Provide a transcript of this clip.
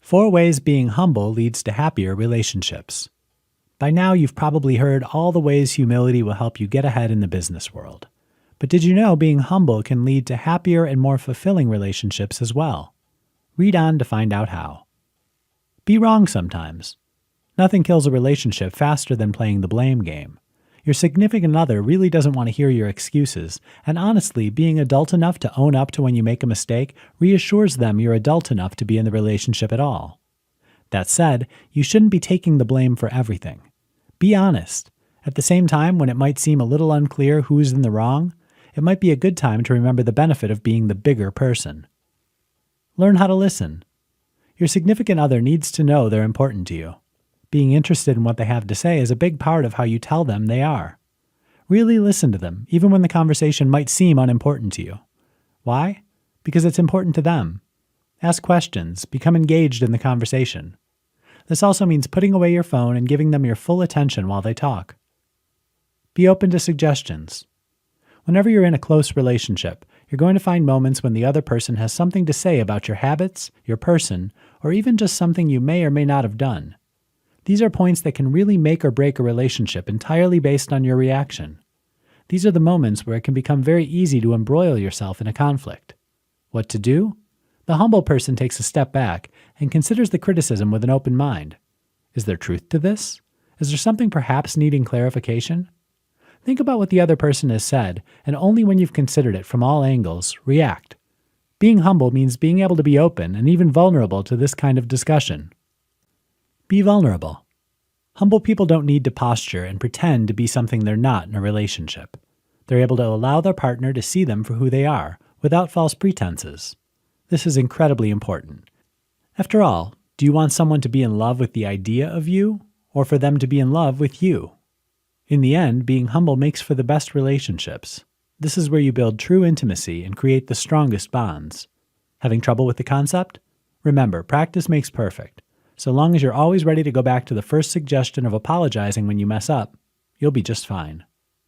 4 ways being humble leads to happier relationships. By now, you've probably heard all the ways humility will help you get ahead in the business world. But did you know being humble can lead to happier and more fulfilling relationships as well? Read on to find out how. Be wrong sometimes. Nothing kills a relationship faster than playing the blame game. Your significant other really doesn't want to hear your excuses, and honestly, being adult enough to own up to when you make a mistake reassures them you're adult enough to be in the relationship at all. That said, you shouldn't be taking the blame for everything. Be honest. At the same time, when it might seem a little unclear who's in the wrong, it might be a good time to remember the benefit of being the bigger person. Learn how to listen. Your significant other needs to know they're important to you. Being interested in what they have to say is a big part of how you tell them they are. Really listen to them, even when the conversation might seem unimportant to you. Why? Because it's important to them. Ask questions, become engaged in the conversation. This also means putting away your phone and giving them your full attention while they talk. Be open to suggestions. Whenever you're in a close relationship, you're going to find moments when the other person has something to say about your habits, your person, or even just something you may or may not have done. These are points that can really make or break a relationship entirely based on your reaction. These are the moments where it can become very easy to embroil yourself in a conflict. What to do? The humble person takes a step back and considers the criticism with an open mind. Is there truth to this? Is there something perhaps needing clarification? Think about what the other person has said, and only when you've considered it from all angles, react. Being humble means being able to be open and even vulnerable to this kind of discussion. Be vulnerable. Humble people don't need to posture and pretend to be something they're not in a relationship. They're able to allow their partner to see them for who they are, without false pretenses. This is incredibly important. After all, do you want someone to be in love with the idea of you, or for them to be in love with you? In the end, being humble makes for the best relationships. This is where you build true intimacy and create the strongest bonds. Having trouble with the concept? Remember, practice makes perfect. So long as you're always ready to go back to the first suggestion of apologizing when you mess up, you'll be just fine.